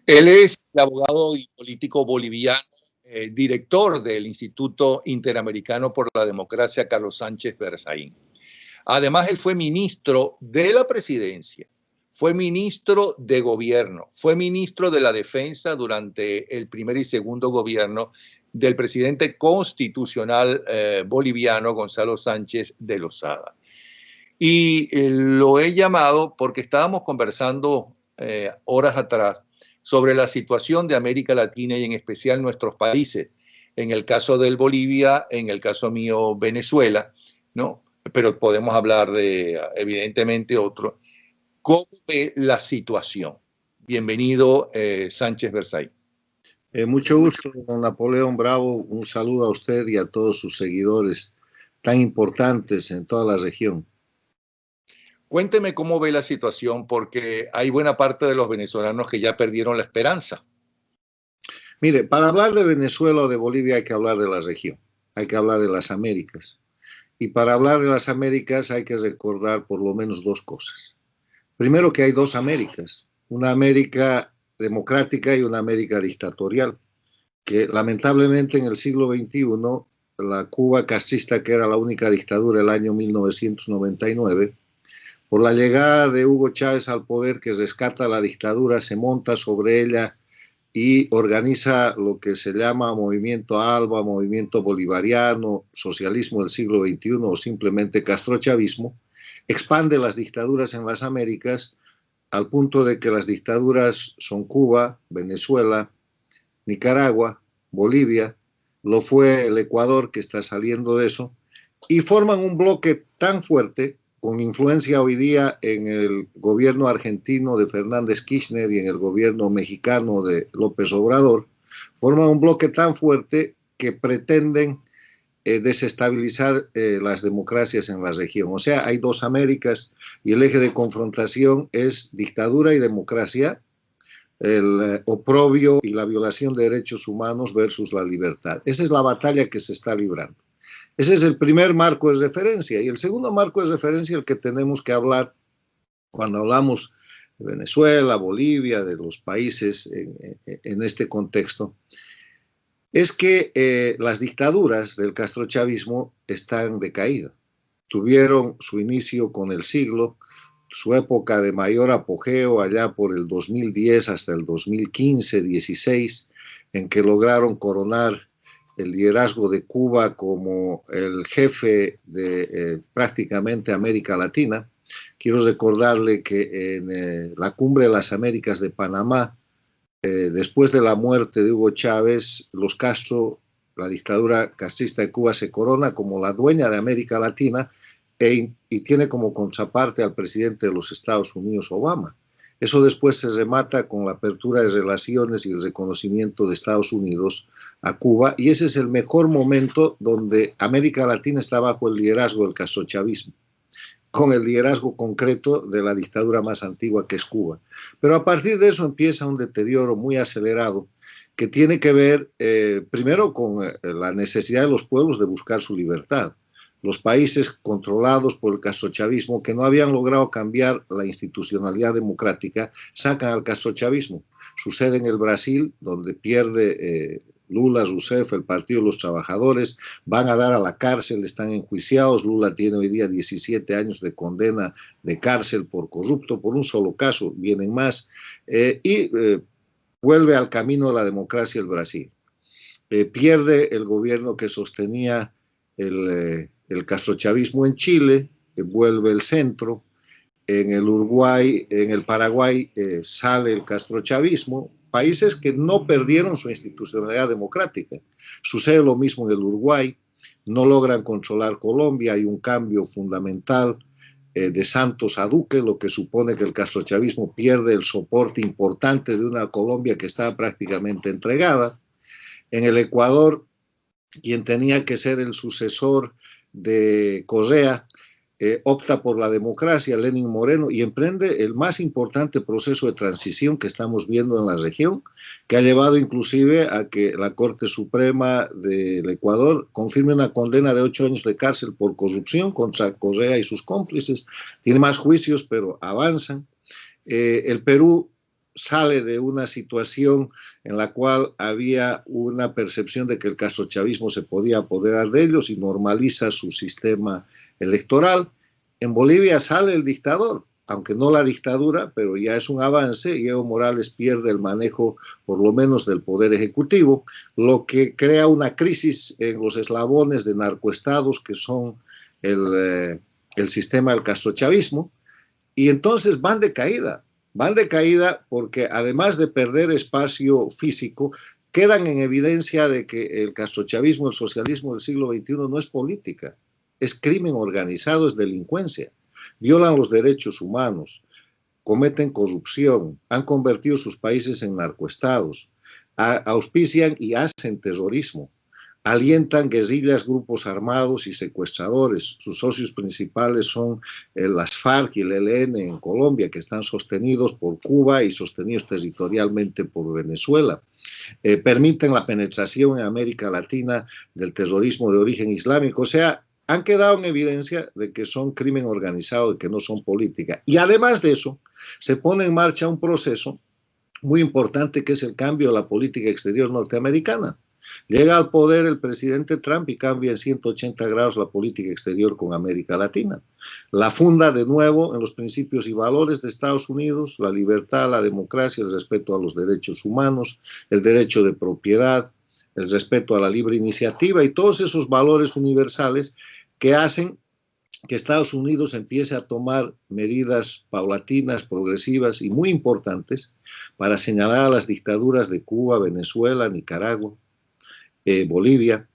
Él es el abogado y político boliviano, director del Instituto Interamericano por la Democracia, Carlos Sánchez Berzaín. Además, él fue ministro de la presidencia, fue ministro de gobierno, fue ministro de la defensa durante el primer y segundo gobierno del presidente constitucional boliviano Gonzalo Sánchez de Lozada. Y lo he llamado porque estábamos conversando horas atrás sobre la situación de América Latina y en especial nuestros países. En el caso del Bolivia, en el caso mío Venezuela, ¿no? Pero podemos hablar de, evidentemente, otro. ¿Cómo ve la situación? Bienvenido, Sánchez Berzaín. Mucho gusto, don Napoleón Bravo. Un saludo a usted y a todos sus seguidores tan importantes en toda la región. Cuénteme cómo ve la situación, porque hay buena parte de los venezolanos que ya perdieron la esperanza. Mire, para hablar de Venezuela o de Bolivia hay que hablar de la región, hay que hablar de las Américas. Y para hablar de las Américas hay que recordar por lo menos dos cosas. Primero, que hay dos Américas, una América democrática y una América dictatorial, que lamentablemente en el siglo XXI, la Cuba castrista, que era la única dictadura el año 1999, por la llegada de Hugo Chávez al poder, que rescata la dictadura, se monta sobre ella y organiza lo que se llama Movimiento ALBA, Movimiento Bolivariano, Socialismo del siglo XXI o simplemente castrochavismo, expande las dictaduras en las Américas al punto de que las dictaduras son Cuba, Venezuela, Nicaragua, Bolivia, lo fue el Ecuador, que está saliendo de eso, y forman un bloque tan fuerte, con influencia hoy día en el gobierno argentino de Fernández Kirchner y en el gobierno mexicano de López Obrador, forman un bloque tan fuerte que pretenden desestabilizar las democracias en la región. O sea, hay dos Américas y el eje de confrontación es dictadura y democracia, el oprobio y la violación de derechos humanos versus la libertad. Esa es la batalla que se está librando. Ese es el primer marco de referencia. Y el segundo marco de referencia, el que tenemos que hablar cuando hablamos de Venezuela, Bolivia, de los países en este contexto, es que las dictaduras del castrochavismo están de caída. Tuvieron su inicio con el siglo, su época de mayor apogeo allá por el 2010 hasta el 2015-16, en que lograron coronar el liderazgo de Cuba como el jefe de prácticamente América Latina. Quiero recordarle que en la Cumbre de las Américas de Panamá, después de la muerte de Hugo Chávez, los Castro, la dictadura castrista de Cuba, se corona como la dueña de América Latina y tiene como contraparte al presidente de los Estados Unidos, Obama. Eso después se remata con la apertura de relaciones y el reconocimiento de Estados Unidos a Cuba, y ese es el mejor momento donde América Latina está bajo el liderazgo del castrochavismo, con el liderazgo concreto de la dictadura más antigua, que es Cuba. Pero a partir de eso empieza un deterioro muy acelerado que tiene que ver primero con la necesidad de los pueblos de buscar su libertad. Los países controlados por el castrochavismo, que no habían logrado cambiar la institucionalidad democrática, sacan al castrochavismo. Sucede en el Brasil, donde pierde Lula Rousseff, el Partido de los Trabajadores, van a dar a la cárcel, están enjuiciados. Lula tiene hoy día 17 años de condena de cárcel por corrupto, por un solo caso, vienen más, vuelve al camino de la democracia el Brasil. Pierde el gobierno que sostenía el castrochavismo en Chile, vuelve el centro. En el Uruguay, en el Paraguay sale el castrochavismo, países que no perdieron su institucionalidad democrática. Sucede lo mismo en el Uruguay, no logran controlar Colombia, hay un cambio fundamental de Santos a Duque, lo que supone que el castrochavismo pierde el soporte importante de una Colombia que estaba prácticamente entregada. En el Ecuador, quien tenía que ser el sucesor de Correa, opta por la democracia, Lenín Moreno, y emprende el más importante proceso de transición que estamos viendo en la región, que ha llevado inclusive a que la Corte Suprema del Ecuador confirme una condena de 8 años de cárcel por corrupción contra Correa y sus cómplices. Tiene más juicios, pero avanzan. El Perú sale de una situación en la cual había una percepción de que el castrochavismo se podía apoderar de ellos y normaliza su sistema electoral. En Bolivia sale el dictador, aunque no la dictadura, pero ya es un avance, y Evo Morales pierde el manejo, por lo menos, del poder ejecutivo, lo que crea una crisis en los eslabones de narcoestados que son el sistema del castrochavismo, y entonces van de caída porque además de perder espacio físico, quedan en evidencia de que el castrochavismo, el socialismo del siglo XXI no es política, es crimen organizado, es delincuencia. Violan los derechos humanos, cometen corrupción, han convertido sus países en narcoestados, auspician y hacen terrorismo, alientan guerrillas, grupos armados y secuestradores. Sus socios principales son las FARC y el ELN en Colombia, que están sostenidos por Cuba y sostenidos territorialmente por Venezuela. Permiten la penetración en América Latina del terrorismo de origen islámico. O sea, han quedado en evidencia de que son crimen organizado y que no son política. Y además de eso, se pone en marcha un proceso muy importante que es el cambio de la política exterior norteamericana. Llega al poder el presidente Trump y cambia en 180 grados la política exterior con América Latina. La funda de nuevo en los principios y valores de Estados Unidos, la libertad, la democracia, el respeto a los derechos humanos, el derecho de propiedad, el respeto a la libre iniciativa y todos esos valores universales que hacen que Estados Unidos empiece a tomar medidas paulatinas, progresivas y muy importantes para señalar a las dictaduras de Cuba, Venezuela, Nicaragua, Bolivia,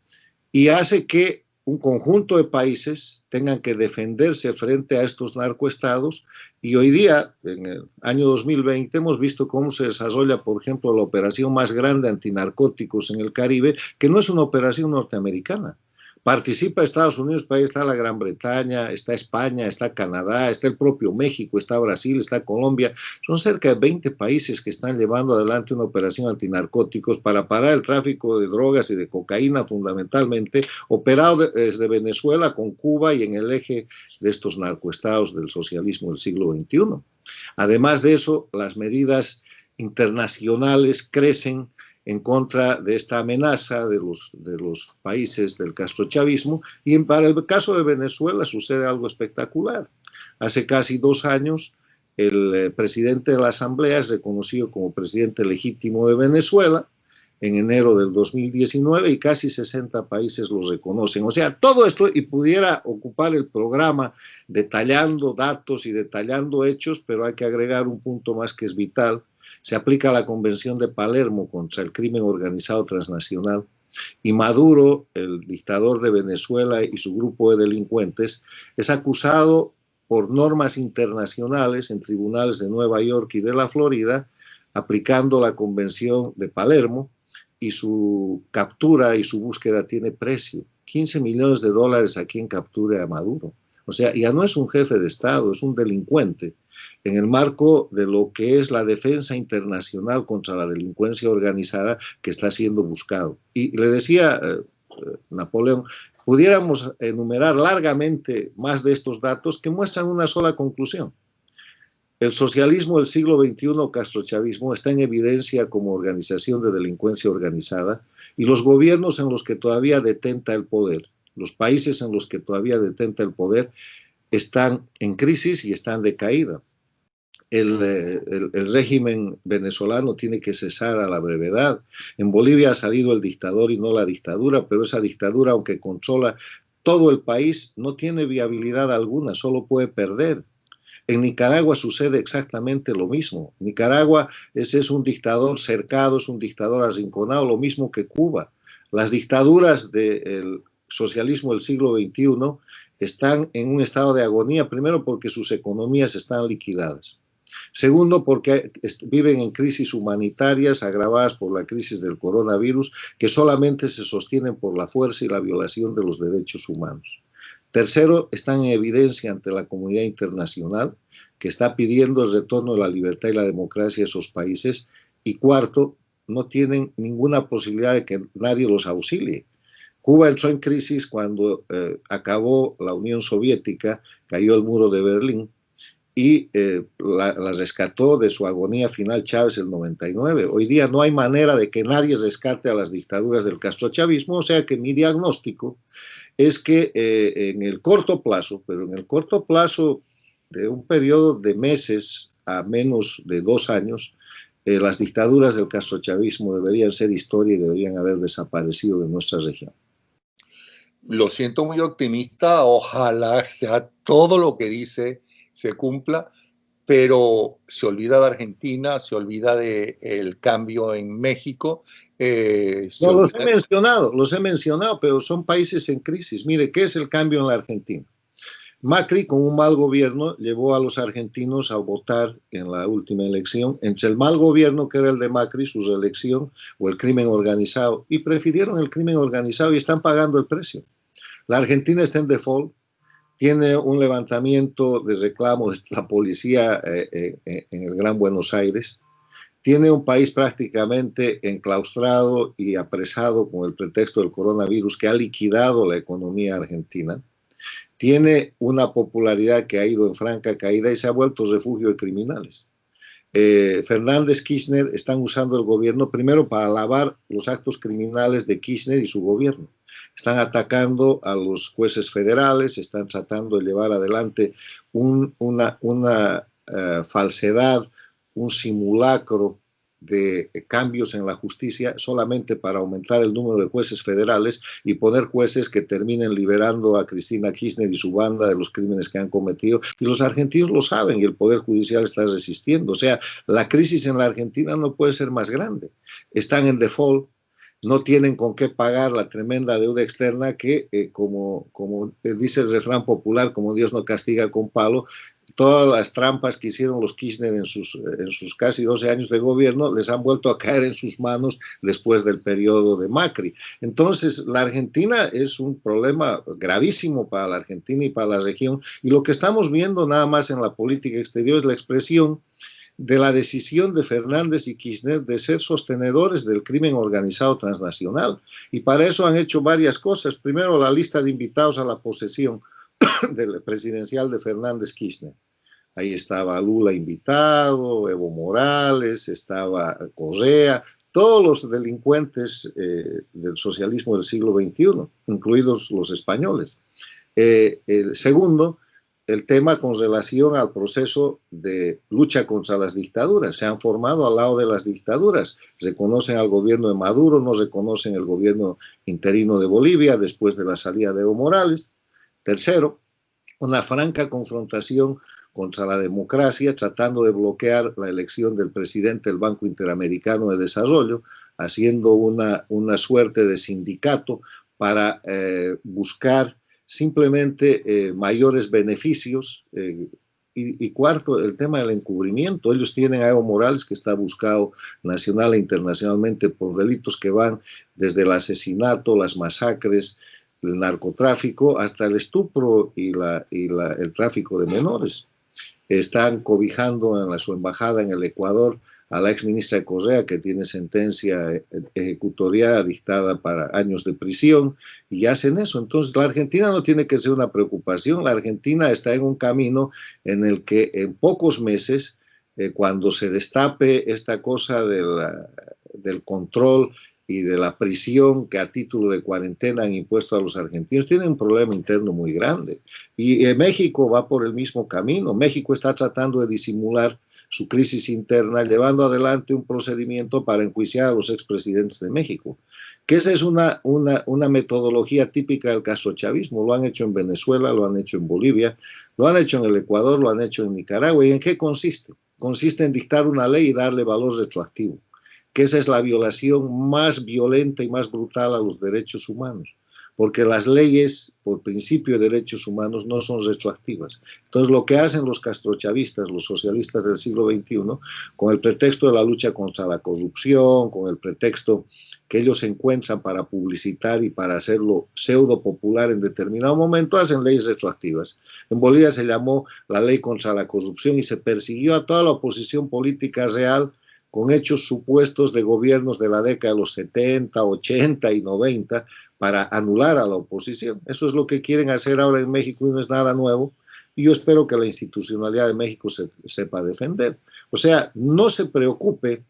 y hace que un conjunto de países tengan que defenderse frente a estos narcoestados. Y hoy día, en el año 2020, hemos visto cómo se desarrolla, por ejemplo, la operación más grande antinarcóticos en el Caribe, que no es una operación norteamericana. Participa Estados Unidos, pero ahí está la Gran Bretaña, está España, está Canadá, está el propio México, está Brasil, está Colombia. Son cerca de 20 países que están llevando adelante una operación antinarcóticos para parar el tráfico de drogas y de cocaína fundamentalmente, operado desde Venezuela con Cuba y en el eje de estos narcoestados del socialismo del siglo XXI. Además de eso, las medidas internacionales crecen en contra de esta amenaza de los países del castrochavismo, y para el caso de Venezuela sucede algo espectacular. Hace casi 2 años el presidente de la Asamblea es reconocido como presidente legítimo de Venezuela en enero del 2019 y casi 60 países lo reconocen. O sea, todo esto, y pudiera ocupar el programa detallando datos y detallando hechos, pero hay que agregar un punto más que es vital. Se aplica la Convención de Palermo contra el crimen organizado transnacional y Maduro, el dictador de Venezuela y su grupo de delincuentes, es acusado por normas internacionales en tribunales de Nueva York y de la Florida, aplicando la Convención de Palermo, y su captura y su búsqueda tiene precio. 15 millones de dólares a quien capture a Maduro. O sea, ya no es un jefe de Estado, es un delincuente en el marco de lo que es la defensa internacional contra la delincuencia organizada que está siendo buscado. Y le decía Napoleón, pudiéramos enumerar largamente más de estos datos que muestran una sola conclusión. El socialismo del siglo XXI, castrochavismo, está en evidencia como organización de delincuencia organizada, y los gobiernos en los que todavía detenta el poder, los países en los que todavía detenta el poder, están en crisis y están de caída. El régimen venezolano tiene que cesar a la brevedad. En Bolivia ha salido el dictador y no la dictadura, pero esa dictadura, aunque controla todo el país, no tiene viabilidad alguna, solo puede perder. En Nicaragua sucede exactamente lo mismo. Nicaragua es un dictador cercado, es un dictador arrinconado, lo mismo que Cuba. Las dictaduras del socialismo del siglo XXI están en un estado de agonía, primero porque sus economías están liquidadas. Segundo, porque viven en crisis humanitarias agravadas por la crisis del coronavirus, que solamente se sostienen por la fuerza y la violación de los derechos humanos. Tercero, están en evidencia ante la comunidad internacional, que está pidiendo el retorno de la libertad y la democracia a esos países. Y cuarto, no tienen ninguna posibilidad de que nadie los auxilie. Cuba entró en crisis cuando acabó la Unión Soviética, cayó el muro de Berlín, y la rescató de su agonía final Chávez el 99. Hoy día no hay manera de que nadie rescate a las dictaduras del castrochavismo, o sea que mi diagnóstico es que en el corto plazo, pero en el corto plazo de un periodo de meses a menos de 2 años, las dictaduras del castrochavismo deberían ser historia y deberían haber desaparecido de nuestra región. Lo siento muy optimista, ojalá sea todo lo que dice se cumpla, pero se olvida de Argentina, se olvida del cambio en México. No, los he mencionado, pero son países en crisis. Mire, ¿qué es el cambio en la Argentina? Macri, con un mal gobierno, llevó a los argentinos a votar en la última elección entre el mal gobierno, que era el de Macri, su reelección, o el crimen organizado, y prefirieron el crimen organizado y están pagando el precio. La Argentina está en default, tiene un levantamiento de reclamos de la policía en el Gran Buenos Aires, tiene un país prácticamente enclaustrado y apresado con el pretexto del coronavirus que ha liquidado la economía argentina, tiene una popularidad que ha ido en franca caída y se ha vuelto refugio de criminales. Fernández, Kirchner están usando el gobierno primero para lavar los actos criminales de Kirchner y su gobierno. Están atacando a los jueces federales, están tratando de llevar adelante una falsedad, un simulacro de cambios en la justicia solamente para aumentar el número de jueces federales y poner jueces que terminen liberando a Cristina Kirchner y su banda de los crímenes que han cometido. Y los argentinos lo saben y el Poder Judicial está resistiendo. O sea, la crisis en la Argentina no puede ser más grande. Están en default, no tienen con qué pagar la tremenda deuda externa que, como dice el refrán popular, como Dios no castiga con palo, todas las trampas que hicieron los Kirchner en sus casi 12 años de gobierno les han vuelto a caer en sus manos después del periodo de Macri. Entonces, la Argentina es un problema gravísimo para la Argentina y para la región, y lo que estamos viendo nada más en la política exterior es la expresión de la decisión de Fernández y Kirchner de ser sostenedores del crimen organizado transnacional. Y para eso han hecho varias cosas. Primero, la lista de invitados a la posesión del presidencial de Fernández Kirchner. Ahí estaba Lula invitado, Evo Morales, estaba Correa, todos los delincuentes del socialismo del siglo XXI, incluidos los españoles. El segundo, el tema con relación al proceso de lucha contra las dictaduras. Se han formado al lado de las dictaduras. Reconocen al gobierno de Maduro, no reconocen el gobierno interino de Bolivia después de la salida de Evo Morales. Tercero, una franca confrontación contra la democracia, tratando de bloquear la elección del presidente del Banco Interamericano de Desarrollo, haciendo una suerte de sindicato para buscar simplemente mayores beneficios. Y cuarto, el tema del encubrimiento. Ellos tienen a Evo Morales, que está buscado nacional e internacionalmente por delitos que van desde el asesinato, las masacres, el narcotráfico, hasta el estupro y el tráfico de menores. Están cobijando en su embajada en el Ecuador a la exministra Correa, que tiene sentencia ejecutoriada dictada para años de prisión, y hacen eso. Entonces, la Argentina no tiene que ser una preocupación. La Argentina está en un camino en el que en pocos meses, cuando se destape esta cosa del control y de la prisión que a título de cuarentena han impuesto a los argentinos, tienen un problema interno muy grande. Y México va por el mismo camino. México está tratando de disimular su crisis interna, llevando adelante un procedimiento para enjuiciar a los expresidentes de México. Que esa es una metodología típica del castrochavismo. Lo han hecho en Venezuela, lo han hecho en Bolivia, lo han hecho en el Ecuador, lo han hecho en Nicaragua. ¿Y en qué consiste? Consiste en dictar una ley y darle valor retroactivo, que esa es la violación más violenta y más brutal a los derechos humanos, porque las leyes, por principio de derechos humanos, no son retroactivas. Entonces, lo que hacen los castrochavistas, los socialistas del siglo XXI, con el pretexto de la lucha contra la corrupción, con el pretexto que ellos encuentran para publicitar y para hacerlo pseudo popular en determinado momento, hacen leyes retroactivas. En Bolivia se llamó la ley contra la corrupción y se persiguió a toda la oposición política real con hechos supuestos de gobiernos de la década de los 70, 80 y 90 para anular a la oposición. Eso es lo que quieren hacer ahora en México y no es nada nuevo. y yo espero que la institucionalidad de México sepa defender. O sea, no se preocupe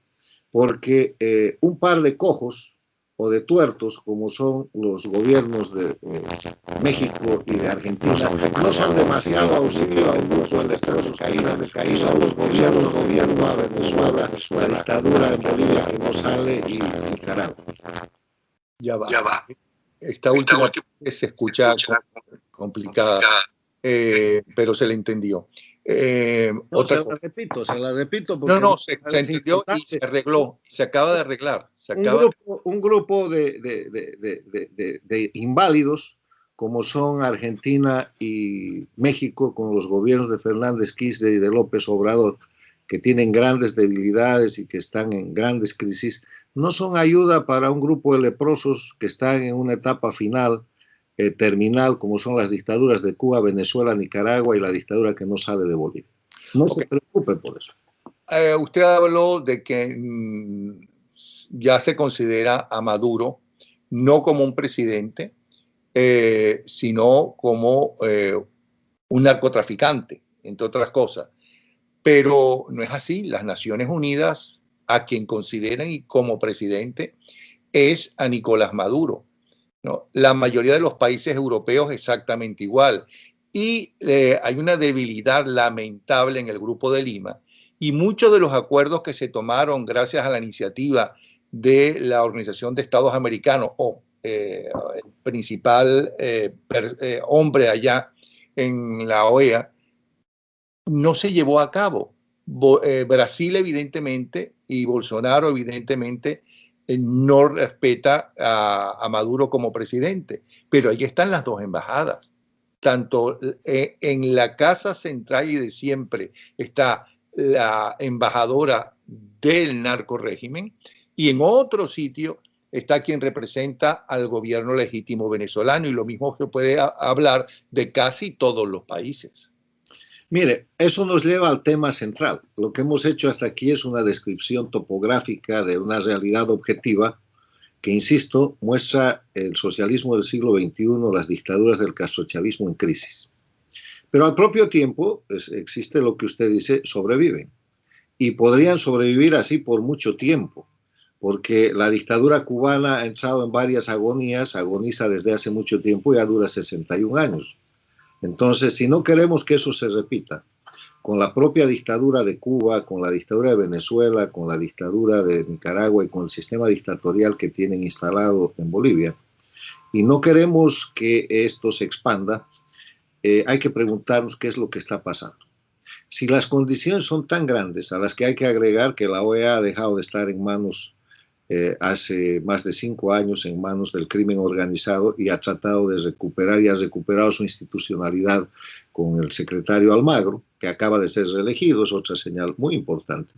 porque un par de cojos o de tuertos, como son los gobiernos de México y de Argentina, no son demasiado auxilio a un grupo de leprosos que son los gobiernos de Venezuela, la dictadura de Bolivia que no sale y Nicaragua. Ya va. Esta última se escucha complicada, pero se le entendió. No, se la repito porque se entendió y se arregló, se acaba de arreglar. Un grupo de inválidos, como son Argentina y México, con los gobiernos de Fernández Kirchner y de López Obrador, que tienen grandes debilidades y que están en grandes crisis, no son ayuda para un grupo de leprosos que están en una etapa final, terminal, como son las dictaduras de Cuba, Venezuela, Nicaragua y la dictadura que no sale de Bolivia. No se preocupe por eso. Usted habló de que ya se considera a Maduro no como un presidente, sino como un narcotraficante, entre otras cosas. Pero no es así. Las Naciones Unidas, a quien consideran como presidente, es a Nicolás Maduro, ¿no? La mayoría de los países europeos exactamente igual. Y hay una debilidad lamentable en el Grupo de Lima, y muchos de los acuerdos que se tomaron gracias a la iniciativa de la Organización de Estados Americanos, el principal hombre allá en la OEA, no se llevó a cabo. Brasil evidentemente y Bolsonaro evidentemente no respeta a Maduro como presidente, pero ahí están las dos embajadas. Tanto en la Casa Central y de siempre está la embajadora del narcorrégimen, y en otro sitio está quien representa al gobierno legítimo venezolano, y lo mismo se puede hablar de casi todos los países. Mire, eso nos lleva al tema central. Lo que hemos hecho hasta aquí es una descripción topográfica de una realidad objetiva que, insisto, muestra el socialismo del siglo XXI, las dictaduras del castrochavismo en crisis. Pero al propio tiempo existe lo que usted dice, sobreviven. Y podrían sobrevivir así por mucho tiempo, porque la dictadura cubana ha entrado en varias agonías, agoniza desde hace mucho tiempo y ya dura 61 años. Entonces, si no queremos que eso se repita, con la propia dictadura de Cuba, con la dictadura de Venezuela, con la dictadura de Nicaragua y con el sistema dictatorial que tienen instalado en Bolivia, y no queremos que esto se expanda, hay que preguntarnos qué es lo que está pasando. Si las condiciones son tan grandes, a las que hay que agregar que la OEA ha dejado de estar en manos hace más de 5 años en manos del crimen organizado y ha tratado de recuperar y ha recuperado su institucionalidad con el secretario Almagro, que acaba de ser reelegido, es otra señal muy importante.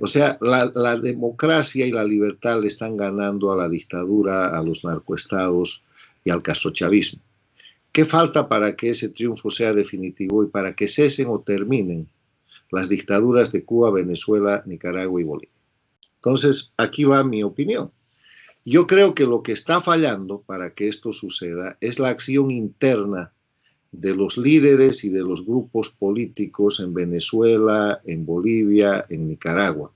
O sea, la democracia y la libertad le están ganando a la dictadura, a los narcoestados y al castrochavismo. ¿Qué falta para que ese triunfo sea definitivo y para que cesen o terminen las dictaduras de Cuba, Venezuela, Nicaragua y Bolivia? Entonces, aquí va mi opinión. Yo creo que lo que está fallando para que esto suceda es la acción interna de los líderes y de los grupos políticos en Venezuela, en Bolivia, en Nicaragua.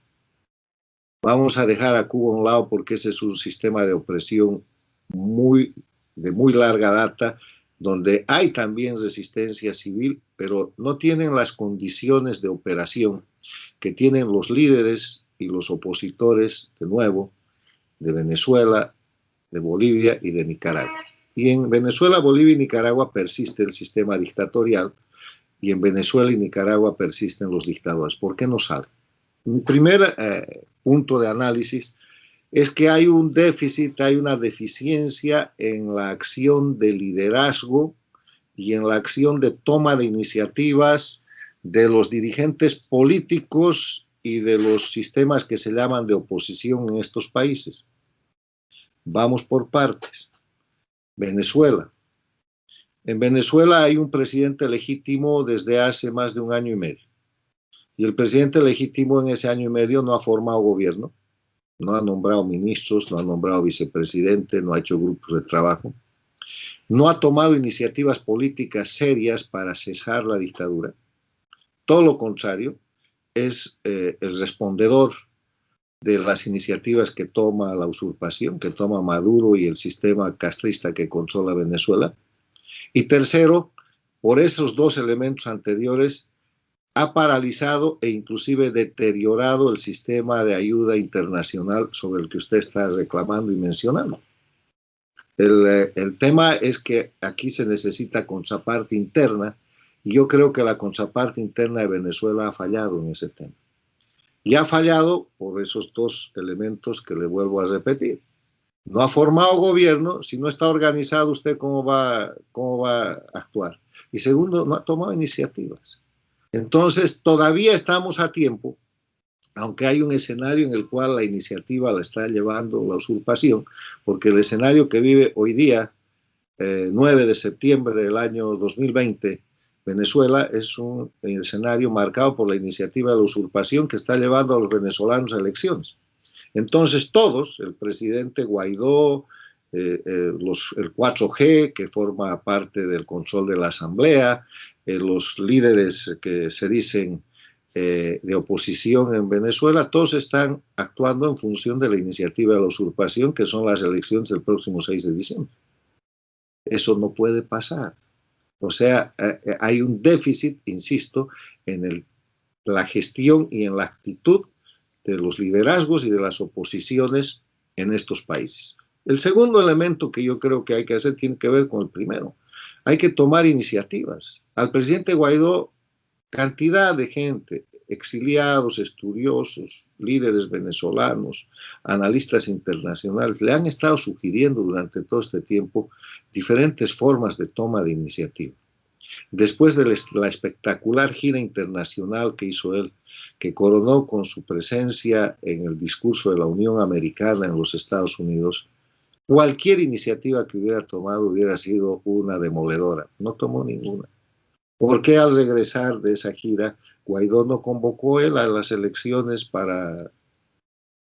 Vamos a dejar a Cuba a un lado porque ese es un sistema de opresión de muy larga data, donde hay también resistencia civil, pero no tienen las condiciones de operación que tienen los líderes y los opositores, de nuevo, de Venezuela, de Bolivia y de Nicaragua. Y en Venezuela, Bolivia y Nicaragua persiste el sistema dictatorial, y en Venezuela y Nicaragua persisten los dictadores. ¿Por qué no salen? Mi primer punto de análisis es que hay un déficit, hay una deficiencia en la acción de liderazgo y en la acción de toma de iniciativas de los dirigentes políticos y de los sistemas que se llaman de oposición en estos países. Vamos por partes. Venezuela. En Venezuela hay un presidente legítimo desde hace más de 1 año y medio. Y el presidente legítimo en ese año y medio no ha formado gobierno, no ha nombrado ministros, no ha nombrado vicepresidente, no ha hecho grupos de trabajo. no ha tomado iniciativas políticas serias para cesar la dictadura. Todo lo contrario, es el respondedor de las iniciativas que toma la usurpación, que toma Maduro y el sistema castrista que controla Venezuela. Y tercero, por esos dos elementos anteriores, ha paralizado e inclusive deteriorado el sistema de ayuda internacional sobre el que usted está reclamando y mencionando. El tema es que aquí se necesita contraparte interna y yo creo que la contraparte interna de Venezuela ha fallado en ese tema. Y ha fallado por esos dos elementos que le vuelvo a repetir. No ha formado gobierno, si no está organizado usted cómo va a actuar. Y segundo, no ha tomado iniciativas. Entonces, todavía estamos a tiempo, aunque hay un escenario en el cual la iniciativa la está llevando la usurpación, porque el escenario que vive hoy día, 9 de septiembre del año 2020, Venezuela es un escenario marcado por la iniciativa de la usurpación que está llevando a los venezolanos a elecciones. Entonces todos, el presidente Guaidó, el 4G, que forma parte del control de la Asamblea, los líderes que se dicen de oposición en Venezuela, todos están actuando en función de la iniciativa de la usurpación, que son las elecciones del próximo 6 de diciembre. Eso no puede pasar. O sea, hay un déficit, insisto, en la gestión y en la actitud de los liderazgos y de las oposiciones en estos países. El segundo elemento que yo creo que hay que hacer tiene que ver con el primero. Hay que tomar iniciativas. Al presidente Guaidó, cantidad de gente, exiliados, estudiosos, líderes venezolanos, analistas internacionales, le han estado sugiriendo durante todo este tiempo diferentes formas de toma de iniciativa. Después de la espectacular gira internacional que hizo él, que coronó con su presencia en el discurso de la Unión Americana en los Estados Unidos, cualquier iniciativa que hubiera tomado hubiera sido una demoledora. No tomó ninguna. ¿Por qué al regresar de esa gira, Guaidó no convocó él a las elecciones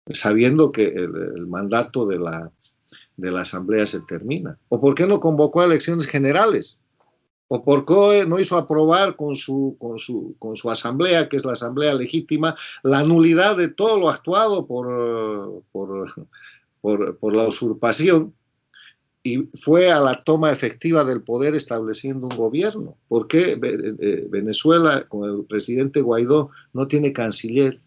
sabiendo que el mandato de la Asamblea se termina? ¿O por qué no convocó a elecciones generales? ¿O por qué no hizo aprobar con su asamblea, que es la asamblea legítima, la nulidad de todo lo actuado por la usurpación y fue a la toma efectiva del poder estableciendo un gobierno? ¿Por qué Venezuela, con el presidente Guaidó, no tiene canciller,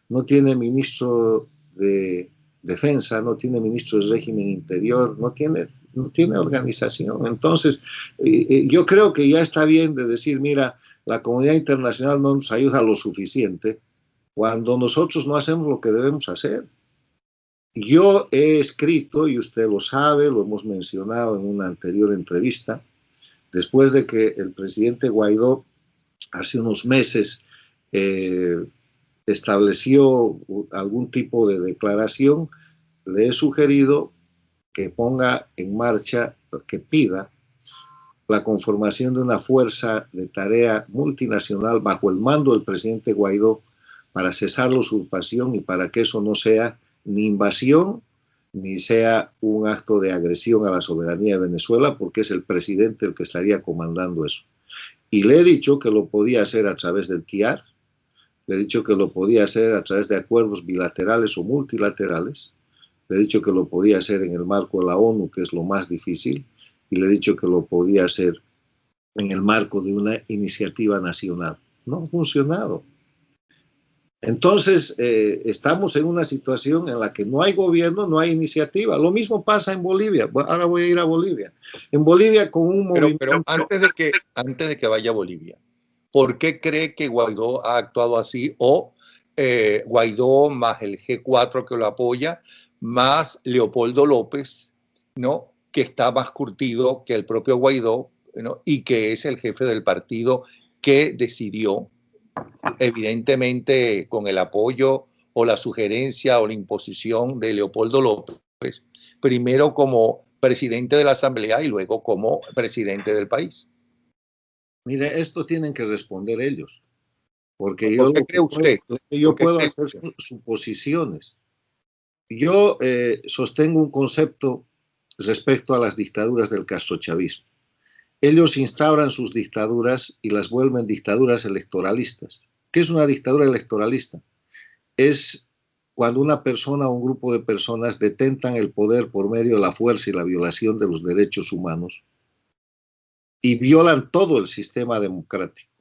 no tiene ministro de defensa, no tiene ministro de régimen interior, no tiene organización? Entonces, yo creo que ya está bien de decir, mira, la comunidad internacional no nos ayuda lo suficiente cuando nosotros no hacemos lo que debemos hacer. Yo he escrito, y usted lo sabe, lo hemos mencionado en una anterior entrevista, después de que el presidente Guaidó hace unos meses estableció algún tipo de declaración, le he sugerido que ponga en marcha, que pida la conformación de una fuerza de tarea multinacional bajo el mando del presidente Guaidó para cesar la usurpación y para que eso no sea ni invasión ni sea un acto de agresión a la soberanía de Venezuela, porque es el presidente el que estaría comandando eso. Y le he dicho que lo podía hacer a través del TIAR, le he dicho que lo podía hacer a través de acuerdos bilaterales o multilaterales, le he dicho que lo podía hacer en el marco de la ONU, que es lo más difícil, y le he dicho que lo podía hacer en el marco de una iniciativa nacional. No ha funcionado. Entonces, estamos en una situación en la que no hay gobierno, no hay iniciativa. Lo mismo pasa en Bolivia. Ahora voy a ir a Bolivia. En Bolivia con un movimiento... Pero antes de que vaya a Bolivia, ¿por qué cree que Guaidó ha actuado así? O Guaidó más el G4 que lo apoya, más Leopoldo López, ¿no?, que está más curtido que el propio Guaidó, ¿no?, y que es el jefe del partido que decidió, evidentemente con el apoyo o la sugerencia o la imposición de Leopoldo López, primero como presidente de la Asamblea y luego como presidente del país. Mire, esto tienen que responder ellos, porque ¿Por qué cree usted? yo puedo hacer suposiciones. Yo sostengo un concepto respecto a las dictaduras del castrochavismo. Ellos instauran sus dictaduras y las vuelven dictaduras electoralistas. ¿Qué es una dictadura electoralista? Es cuando una persona o un grupo de personas detentan el poder por medio de la fuerza y la violación de los derechos humanos y violan todo el sistema democrático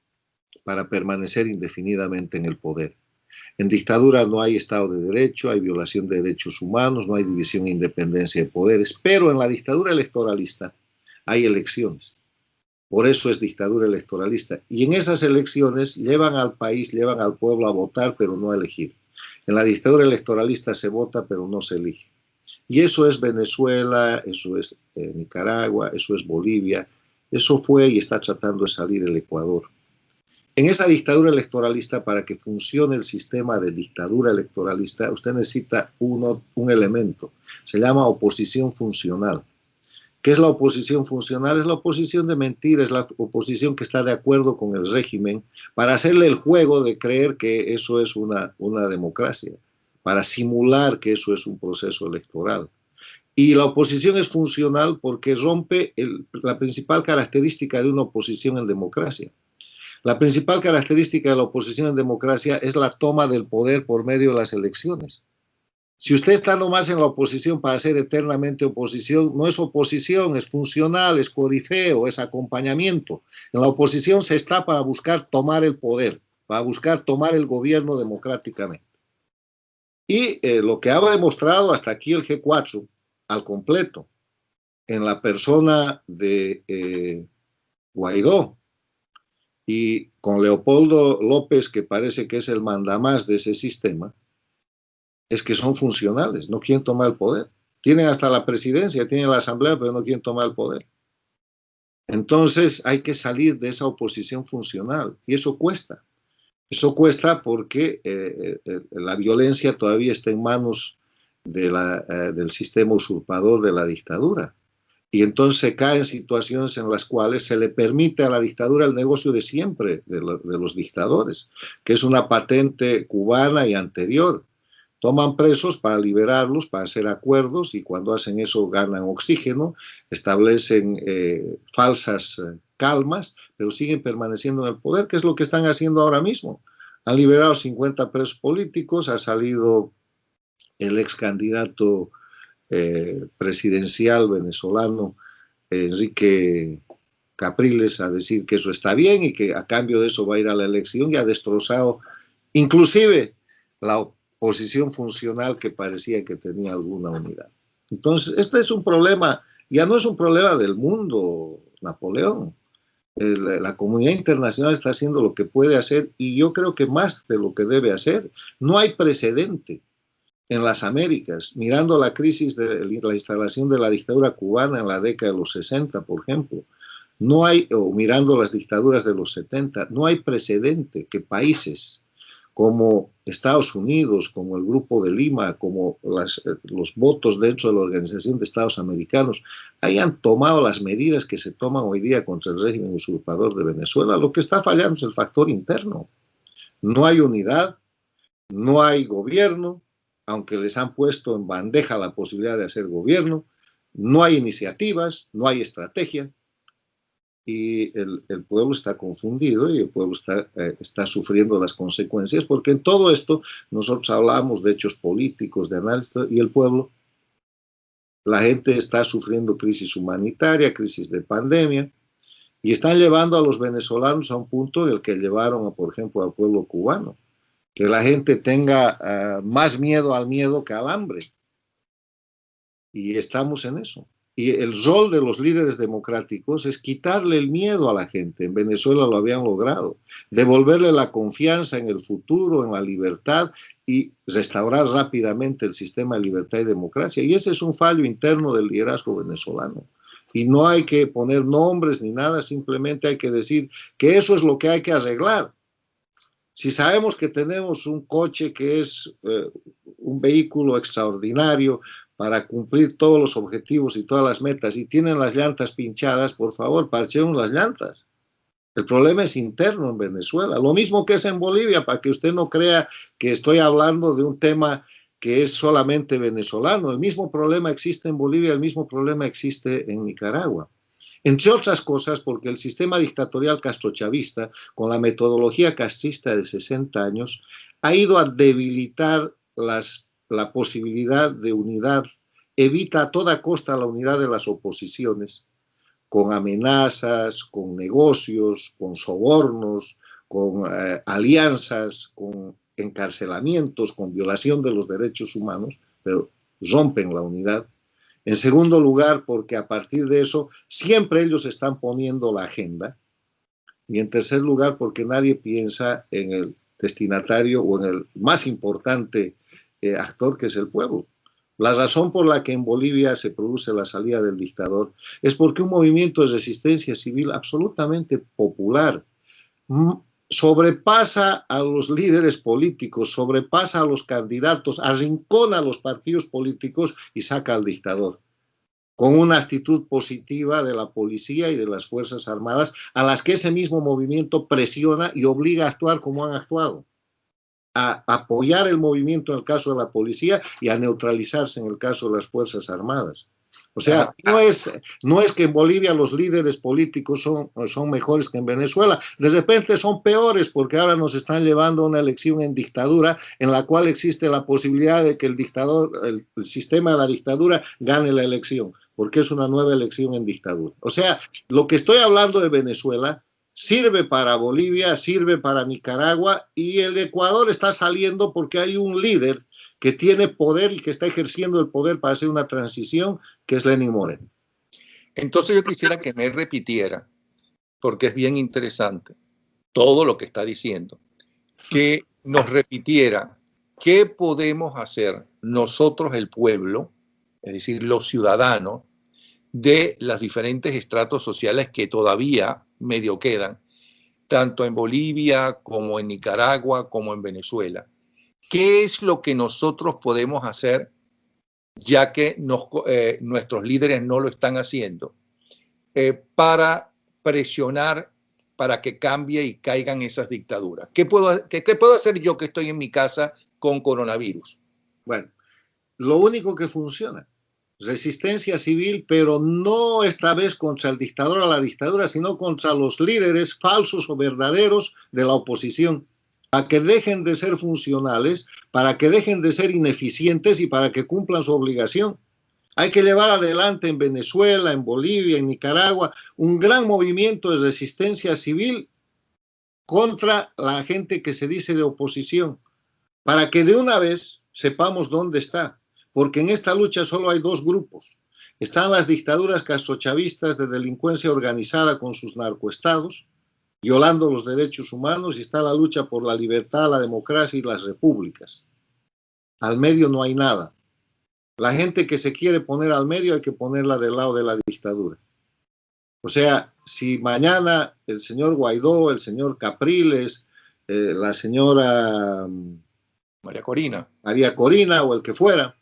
para permanecer indefinidamente en el poder. En dictadura no hay Estado de Derecho, hay violación de derechos humanos, no hay división e independencia de poderes, pero en la dictadura electoralista hay elecciones. Por eso es dictadura electoralista. Y en esas elecciones llevan al país, llevan al pueblo a votar, pero no a elegir. En la dictadura electoralista se vota, pero no se elige. Y eso es Venezuela, eso es Nicaragua, eso es Bolivia, eso fue y está tratando de salir el Ecuador. En esa dictadura electoralista, para que funcione el sistema de dictadura electoralista, usted necesita un elemento, se llama oposición funcional. ¿Qué es la oposición funcional? Es la oposición de mentira, es la oposición que está de acuerdo con el régimen para hacerle el juego de creer que eso es una democracia, para simular que eso es un proceso electoral. Y la oposición es funcional porque rompe la principal característica de una oposición en democracia. La principal característica de la oposición en democracia es la toma del poder por medio de las elecciones. Si usted está nomás en la oposición para ser eternamente oposición, no es oposición, es funcional, es corifeo, es acompañamiento. En la oposición se está para buscar tomar el poder, para buscar tomar el gobierno democráticamente. Y lo que ha demostrado hasta aquí el G4 al completo, en la persona de Guaidó y con Leopoldo López, que parece que es el mandamás de ese sistema, es que son funcionales, no quieren tomar el poder. Tienen hasta la presidencia, tienen la asamblea, pero no quieren tomar el poder. Entonces hay que salir de esa oposición funcional y eso cuesta. Eso cuesta porque la violencia todavía está en manos del sistema usurpador de la dictadura. Y entonces se caen situaciones en las cuales se le permite a la dictadura el negocio de siempre de los dictadores, que es una patente cubana y anterior. Toman presos para liberarlos, para hacer acuerdos y cuando hacen eso ganan oxígeno, establecen falsas calmas, pero siguen permaneciendo en el poder, que es lo que están haciendo ahora mismo. Han liberado 50 presos políticos, ha salido el ex candidato presidencial venezolano Enrique Capriles a decir que eso está bien y que a cambio de eso va a ir a la elección y ha destrozado inclusive la oposición funcional que parecía que tenía alguna unidad. Entonces, este es un problema, ya no es un problema del mundo, Napoleón. La comunidad internacional está haciendo lo que puede hacer y yo creo que más de lo que debe hacer. No hay precedente en las Américas, mirando la crisis de la instalación de la dictadura cubana en la década de los 60, por ejemplo, no hay, o mirando las dictaduras de los 70, no hay precedente que países como Estados Unidos, como el Grupo de Lima, como los votos dentro de la Organización de Estados Americanos, hayan tomado las medidas que se toman hoy día contra el régimen usurpador de Venezuela. Lo que está fallando es el factor interno. No hay unidad, no hay gobierno, aunque les han puesto en bandeja la posibilidad de hacer gobierno, no hay iniciativas, no hay estrategia, y el pueblo está confundido y el pueblo está sufriendo las consecuencias, porque en todo esto nosotros hablamos de hechos políticos, de análisis, y el pueblo, la gente está sufriendo crisis humanitaria, crisis de pandemia, y están llevando a los venezolanos a un punto en el que llevaron, por ejemplo, al pueblo cubano, que la gente tenga más miedo al miedo que al hambre. Y estamos en eso. Y el rol de los líderes democráticos es quitarle el miedo a la gente. En Venezuela lo habían logrado. Devolverle la confianza en el futuro, en la libertad y restaurar rápidamente el sistema de libertad y democracia. Y ese es un fallo interno del liderazgo venezolano. Y no hay que poner nombres ni nada, simplemente hay que decir que eso es lo que hay que arreglar. Si sabemos que tenemos un coche que es un vehículo extraordinario para cumplir todos los objetivos y todas las metas y tienen las llantas pinchadas, por favor, parchemos las llantas. El problema es interno en Venezuela, lo mismo que es en Bolivia, para que usted no crea que estoy hablando de un tema que es solamente venezolano. El mismo problema existe en Bolivia, el mismo problema existe en Nicaragua. Entre otras cosas, porque el sistema dictatorial castrochavista, con la metodología castrista de 60 años, ha ido a debilitar la posibilidad de unidad, evita a toda costa la unidad de las oposiciones, con amenazas, con negocios, con sobornos, con alianzas, con encarcelamientos, con violación de los derechos humanos, pero rompen la unidad. En segundo lugar, porque a partir de eso siempre ellos están poniendo la agenda. Y en tercer lugar, porque nadie piensa en el destinatario o en el más importante actor, que es el pueblo. La razón por la que en Bolivia se produce la salida del dictador es porque un movimiento de resistencia civil absolutamente popular sobrepasa a los líderes políticos, sobrepasa a los candidatos, arrincona a los partidos políticos y saca al dictador, con una actitud positiva de la policía y de las Fuerzas Armadas, a las que ese mismo movimiento presiona y obliga a actuar como han actuado, a apoyar el movimiento en el caso de la policía y a neutralizarse en el caso de las Fuerzas Armadas. O sea, no es que en Bolivia los líderes políticos son mejores que en Venezuela. De repente son peores, porque ahora nos están llevando a una elección en dictadura en la cual existe la posibilidad de que el sistema de la dictadura gane la elección, porque es una nueva elección en dictadura. O sea, lo que estoy hablando de Venezuela sirve para Bolivia, sirve para Nicaragua, y el Ecuador está saliendo porque hay un líder que tiene poder y que está ejerciendo el poder para hacer una transición, que es Lenín Moreno. Entonces yo quisiera que me repitiera, porque es bien interesante todo lo que está diciendo, que nos repitiera qué podemos hacer nosotros, el pueblo, es decir, los ciudadanos de los diferentes estratos sociales que todavía medio quedan, tanto en Bolivia como en Nicaragua como en Venezuela. ¿Qué es lo que nosotros podemos hacer, ya que nuestros líderes no lo están haciendo, para presionar para que cambie y caigan esas dictaduras? ¿Qué puedo hacer yo que estoy en mi casa con coronavirus? Bueno, lo único que funciona, resistencia civil, pero no esta vez contra el dictador o la dictadura, sino contra los líderes falsos o verdaderos de la oposición, para que dejen de ser funcionales, para que dejen de ser ineficientes y para que cumplan su obligación. Hay que llevar adelante en Venezuela, en Bolivia, en Nicaragua, un gran movimiento de resistencia civil contra la gente que se dice de oposición, para que de una vez sepamos dónde está, porque en esta lucha solo hay dos grupos. Están las dictaduras castrochavistas de delincuencia organizada con sus narcoestados, violando los derechos humanos, y está la lucha por la libertad, la democracia y las repúblicas. Al medio no hay nada. La gente que se quiere poner al medio hay que ponerla del lado de la dictadura. O sea, si mañana el señor Guaidó, el señor Capriles, la señora María Corina o el que fuera,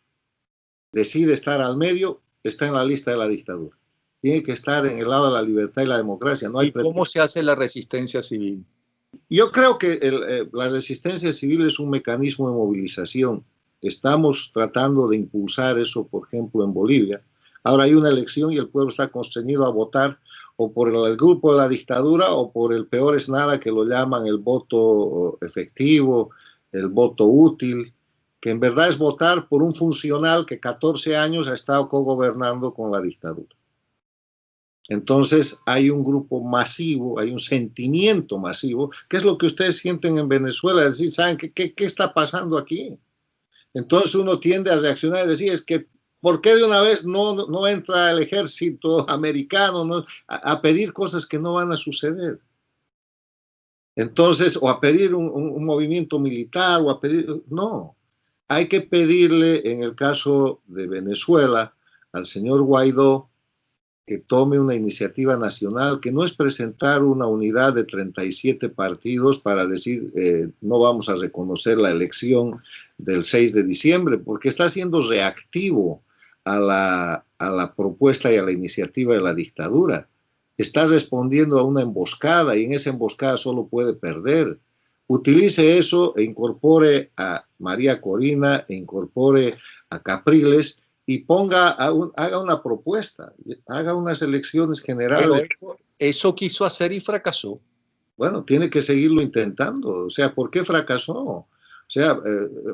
decide estar al medio, está en la lista de la dictadura. Tiene que estar en el lado de la libertad y la democracia. No hay. ¿Y cómo se hace la resistencia civil? Yo creo que la resistencia civil es un mecanismo de movilización. Estamos tratando de impulsar eso, por ejemplo, en Bolivia. Ahora hay una elección y el pueblo está constreñido a votar o por el grupo de la dictadura o por el peor es nada, que lo llaman el voto efectivo, el voto útil, que en verdad es votar por un funcional que 14 años ha estado cogobernando con la dictadura. Entonces hay un grupo masivo, hay un sentimiento masivo, que es lo que ustedes sienten en Venezuela, es decir, ¿saben qué está pasando aquí? Entonces uno tiende a reaccionar y decir, es que ¿por qué de una vez no entra el ejército americano a pedir cosas que no van a suceder? Entonces, o a pedir un movimiento militar, o a pedir, no. Hay que pedirle, en el caso de Venezuela, al señor Guaidó, que tome una iniciativa nacional, que no es presentar una unidad de 37 partidos para decir no vamos a reconocer la elección del 6 de diciembre, porque está siendo reactivo a la propuesta y a la iniciativa de la dictadura. Está respondiendo a una emboscada y en esa emboscada solo puede perder, utilice eso e incorpore a María Corina, e incorpore a Capriles y haga una propuesta, haga unas elecciones generales. Pero eso quiso hacer y fracasó. Bueno, tiene que seguirlo intentando. O sea, ¿por qué fracasó? O sea,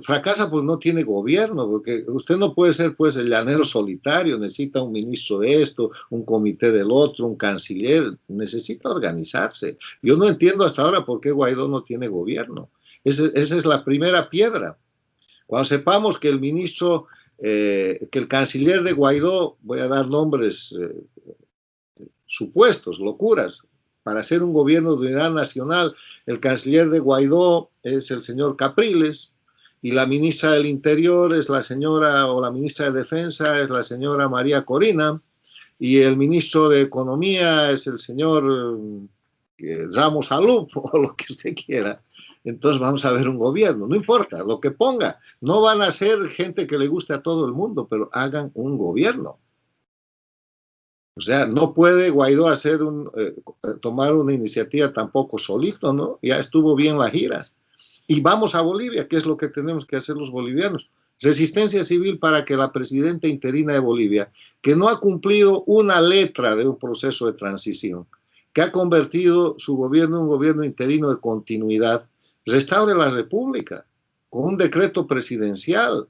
fracasa pues no tiene gobierno, porque usted no puede ser pues el llanero solitario, necesita un ministro de esto, un comité del otro, un canciller, necesita organizarse. Yo no entiendo hasta ahora por qué Guaidó no tiene gobierno. Esa es la primera piedra. Cuando sepamos que el ministro, que el canciller de Guaidó, voy a dar nombres supuestos, locuras, para hacer un gobierno de unidad nacional, el canciller de Guaidó es el señor Capriles y la ministra del Interior es la señora, o la ministra de Defensa es la señora María Corina, y el ministro de Economía es el señor Ramos Alup, o lo que usted quiera. Entonces vamos a ver un gobierno, no importa, lo que ponga. No van a ser gente que le guste a todo el mundo, pero hagan un gobierno. O sea, no puede Guaidó tomar una iniciativa tampoco solito, ¿no? Ya estuvo bien la gira. Y vamos a Bolivia, ¿qué es lo que tenemos que hacer los bolivianos? Resistencia civil para que la presidenta interina de Bolivia, que no ha cumplido una letra de un proceso de transición, que ha convertido su gobierno en un gobierno interino de continuidad, restaure la república con un decreto presidencial.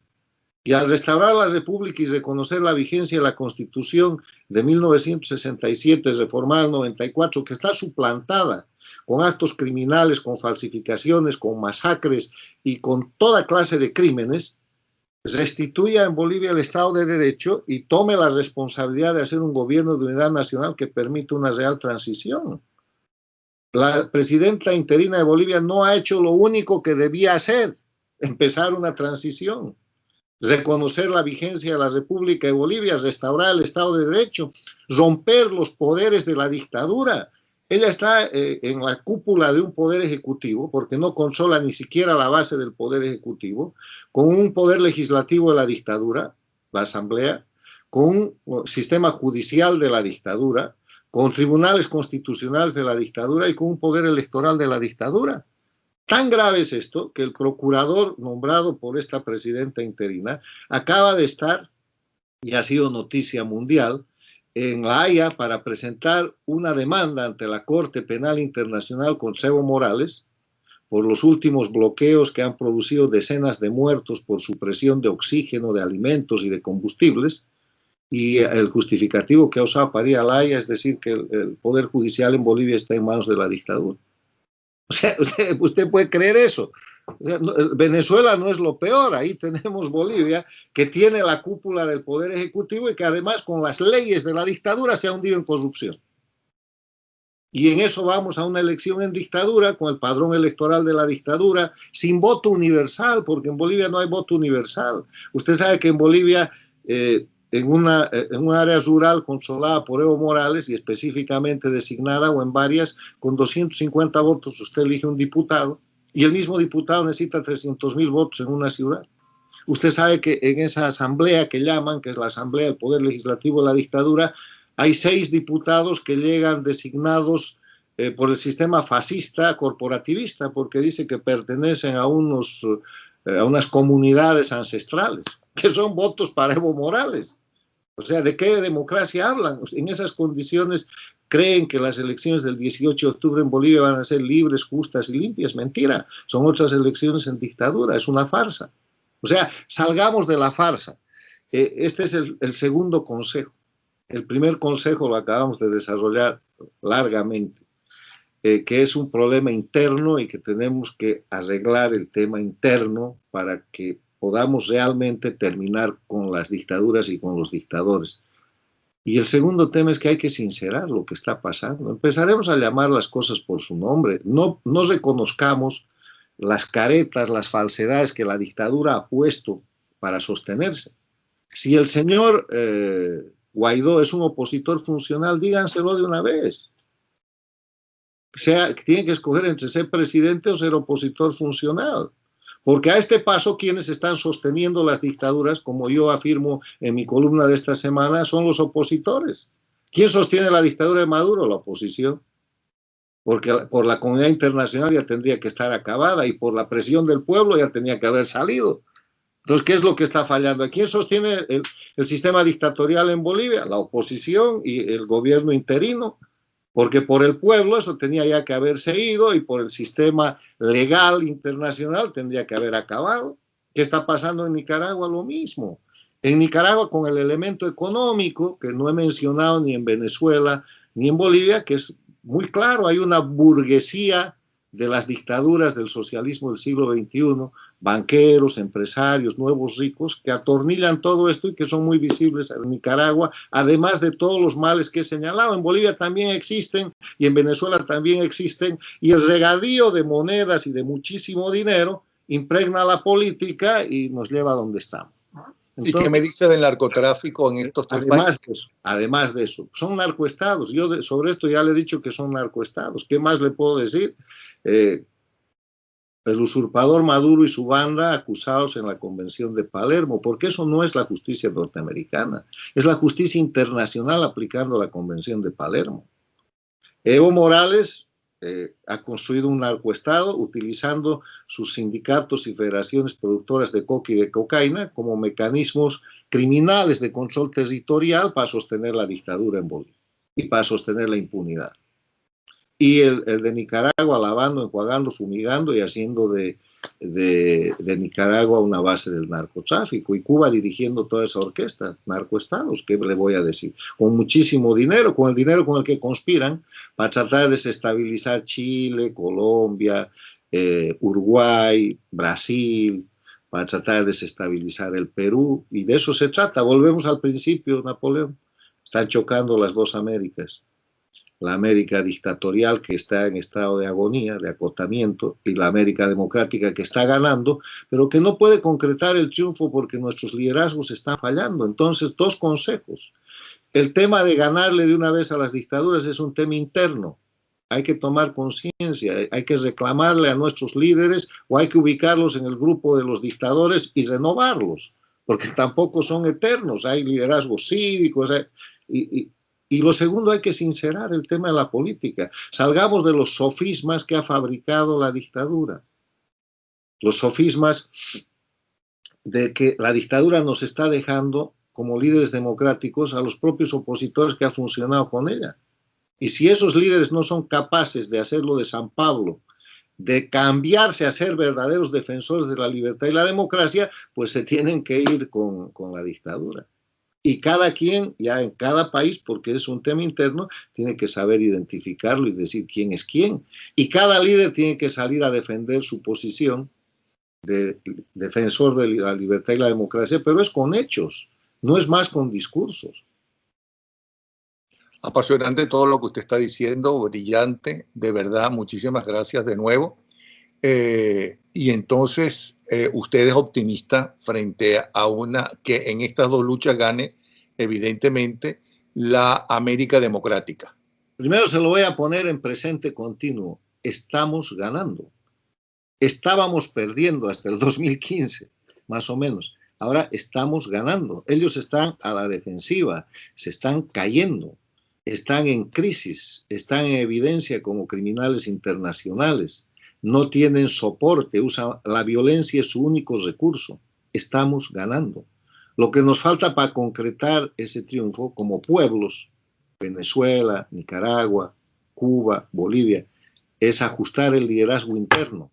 Y al restaurar la República y reconocer la vigencia de la Constitución de 1967, reformada en el 94, que está suplantada con actos criminales, con falsificaciones, con masacres y con toda clase de crímenes, restituya en Bolivia el Estado de Derecho y tome la responsabilidad de hacer un gobierno de unidad nacional que permita una real transición. La presidenta interina de Bolivia no ha hecho lo único que debía hacer, empezar una transición. Reconocer la vigencia de la República de Bolivia, restaurar el Estado de Derecho, romper los poderes de la dictadura. Ella está en la cúpula de un poder ejecutivo, porque no controla ni siquiera la base del poder ejecutivo, con un poder legislativo de la dictadura, la Asamblea, con un sistema judicial de la dictadura, con tribunales constitucionales de la dictadura y con un poder electoral de la dictadura. Tan grave es esto que el procurador nombrado por esta presidenta interina acaba de estar, y ha sido noticia mundial, en La Haya para presentar una demanda ante la Corte Penal Internacional contra Evo Morales por los últimos bloqueos que han producido decenas de muertos por supresión de oxígeno, de alimentos y de combustibles, y el justificativo que ha usado para ir a La Haya es decir que el Poder Judicial en Bolivia está en manos de la dictadura. O sea, usted puede creer eso. O sea, Venezuela no es lo peor, ahí tenemos Bolivia, que tiene la cúpula del Poder Ejecutivo y que además con las leyes de la dictadura se ha hundido en corrupción. Y en eso vamos a una elección en dictadura, con el padrón electoral de la dictadura, sin voto universal, porque en Bolivia no hay voto universal. Usted sabe que en Bolivia, en un área rural controlada por Evo Morales y específicamente designada o en varias, con 250 votos usted elige un diputado y el mismo diputado necesita 300.000 votos en una ciudad. Usted sabe que en esa asamblea que llaman, que es la asamblea del Poder Legislativo de la dictadura, hay 6 diputados que llegan designados por el sistema fascista corporativista porque dice que pertenecen a unas comunidades ancestrales, que son votos para Evo Morales. O sea, ¿de qué democracia hablan? En esas condiciones creen que las elecciones del 18 de octubre en Bolivia van a ser libres, justas y limpias. Mentira, son otras elecciones en dictadura, es una farsa. O sea, salgamos de la farsa. Este es el segundo consejo. El primer consejo lo acabamos de desarrollar largamente, que es un problema interno y que tenemos que arreglar el tema interno para que podamos realmente terminar con las dictaduras y con los dictadores. Y el segundo tema es que hay que sincerar lo que está pasando. Empezaremos a llamar las cosas por su nombre. No reconozcamos las caretas, las falsedades que la dictadura ha puesto para sostenerse. Si el señor Guaidó es un opositor funcional, díganselo de una vez. Tiene que escoger entre ser presidente o ser opositor funcional. Porque a este paso quienes están sosteniendo las dictaduras, como yo afirmo en mi columna de esta semana, son los opositores. ¿Quién sostiene la dictadura de Maduro? La oposición. porque por la comunidad internacional ya tendría que estar acabada y por la presión del pueblo ya tenía que haber salido. Entonces, ¿qué es lo que está fallando? ¿Quién sostiene el sistema dictatorial en Bolivia? La oposición y el gobierno interino, porque por el pueblo eso tenía ya que haberse ido y por el sistema legal internacional tendría que haber acabado. ¿Qué está pasando en Nicaragua? Lo mismo. En Nicaragua con el elemento económico, que no he mencionado ni en Venezuela ni en Bolivia, que es muy claro, hay una burguesía de las dictaduras del socialismo del siglo XXI, banqueros, empresarios, nuevos ricos, que atornillan todo esto y que son muy visibles en Nicaragua, además de todos los males que he señalado. En Bolivia también existen y en Venezuela también existen, y el regadío de monedas y de muchísimo dinero impregna la política y nos lleva a donde estamos. ¿Y qué me dice del narcotráfico en estos tres países? Además de eso, son narcoestados. Yo sobre esto ya le he dicho que son narcoestados. ¿Qué más le puedo decir? El usurpador Maduro y su banda acusados en la Convención de Palermo, porque eso no es la justicia norteamericana, es la justicia internacional aplicando la Convención de Palermo. Evo Morales ha construido un narcoestado utilizando sus sindicatos y federaciones productoras de coca y de cocaína como mecanismos criminales de control territorial para sostener la dictadura en Bolivia y para sostener la impunidad. Y el de Nicaragua lavando, enjuagando, fumigando y haciendo de Nicaragua una base del narcotráfico, y Cuba dirigiendo toda esa orquesta, narcoestados, ¿qué le voy a decir? Con muchísimo dinero, con el dinero con el que conspiran para tratar de desestabilizar Chile, Colombia, Uruguay, Brasil, para tratar de desestabilizar el Perú, y de eso se trata. Volvemos al principio, Napoleón. Están chocando las dos Américas. La América dictatorial, que está en estado de agonía, de acotamiento, y la América democrática, que está ganando, pero que no puede concretar el triunfo porque nuestros liderazgos están fallando. Entonces, dos consejos. El tema de ganarle de una vez a las dictaduras es un tema interno. Hay que tomar conciencia, hay que reclamarle a nuestros líderes o hay que ubicarlos en el grupo de los dictadores y renovarlos, porque tampoco son eternos. Hay liderazgos cívicos, y lo segundo, hay que sincerar el tema de la política. Salgamos de los sofismas que ha fabricado la dictadura. Los sofismas de que la dictadura nos está dejando como líderes democráticos a los propios opositores que ha funcionado con ella. Y si esos líderes no son capaces de hacerlo de San Pablo, de cambiarse a ser verdaderos defensores de la libertad y la democracia, pues se tienen que ir con la dictadura. Y cada quien, ya en cada país, porque es un tema interno, tiene que saber identificarlo y decir quién es quién. Y cada líder tiene que salir a defender su posición de defensor de la libertad y la democracia, pero es con hechos, no es más con discursos. Apasionante todo lo que usted está diciendo, brillante, de verdad, muchísimas gracias de nuevo. Y entonces usted es optimista frente a una que en estas dos luchas gane evidentemente la América democrática. Primero se lo voy a poner en presente continuo. Estamos ganando. Estábamos perdiendo hasta el 2015, más o menos. Ahora estamos ganando. Ellos están a la defensiva, se están cayendo, están en crisis, están en evidencia como criminales internacionales. No tienen soporte, usan la violencia, es su único recurso. Estamos ganando. Lo que nos falta para concretar ese triunfo como pueblos, Venezuela, Nicaragua, Cuba, Bolivia, es ajustar el liderazgo interno.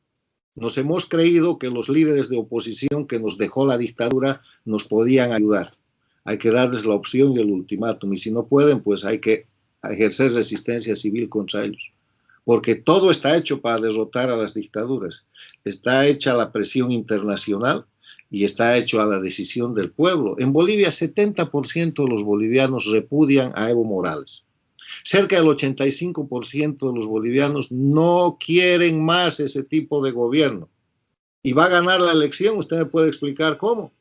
Nos hemos creído que los líderes de oposición que nos dejó la dictadura nos podían ayudar. Hay que darles la opción y el ultimátum, y si no pueden, pues hay que ejercer resistencia civil contra ellos. Porque todo está hecho para derrotar a las dictaduras. Está hecha la presión internacional y está hecho a la decisión del pueblo. En Bolivia, 70% de los bolivianos repudian a Evo Morales. Cerca del 85% de los bolivianos no quieren más ese tipo de gobierno. Y va a ganar la elección, usted me puede explicar cómo.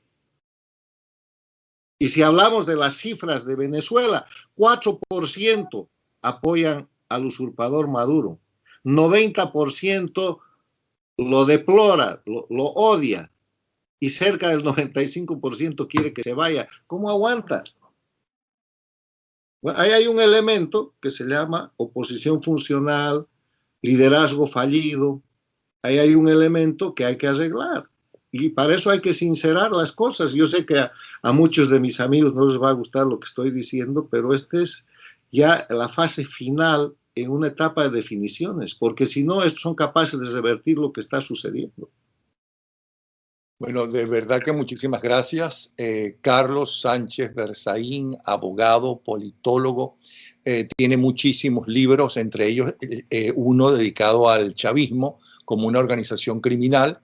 Y si hablamos de las cifras de Venezuela, 4% apoyan al usurpador Maduro, 90% lo deplora, lo odia, y cerca del 95% quiere que se vaya. ¿Cómo aguanta? Bueno, ahí hay un elemento que se llama oposición funcional, liderazgo fallido. Ahí hay un elemento que hay que arreglar. Y para eso hay que sincerar las cosas. Yo sé que a muchos de mis amigos no les va a gustar lo que estoy diciendo, pero esta es ya la fase final en una etapa de definiciones, porque si no, estos son capaces de revertir lo que está sucediendo. Bueno, de verdad que muchísimas gracias. Carlos Sánchez Berzaín, abogado, politólogo, tiene muchísimos libros, entre ellos uno dedicado al chavismo como una organización criminal.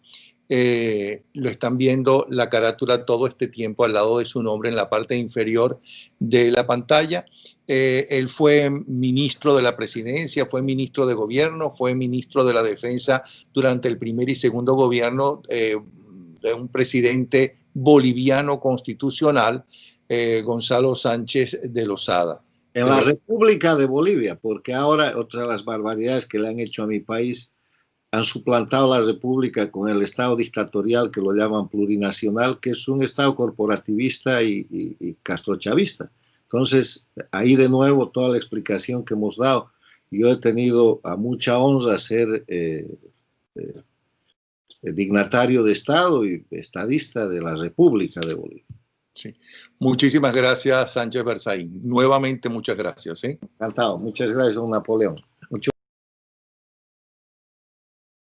Lo están viendo la carátula todo este tiempo al lado de su nombre en la parte inferior de la pantalla. Él fue ministro de la presidencia, fue ministro de gobierno, fue ministro de la defensa durante el primer y segundo gobierno de un presidente boliviano constitucional, Gonzalo Sánchez de Lozada. En la República de Bolivia, porque ahora otra de las barbaridades que le han hecho a mi país, han suplantado la República con el Estado dictatorial que lo llaman plurinacional, que es un Estado corporativista y castrochavista. Entonces, ahí de nuevo toda la explicación que hemos dado. Yo he tenido a mucha honra ser dignatario de Estado y estadista de la República de Bolivia. Sí. Muchísimas gracias, Sánchez Berzaín. Nuevamente, muchas gracias. Encantado. Muchas gracias, don Napoleón.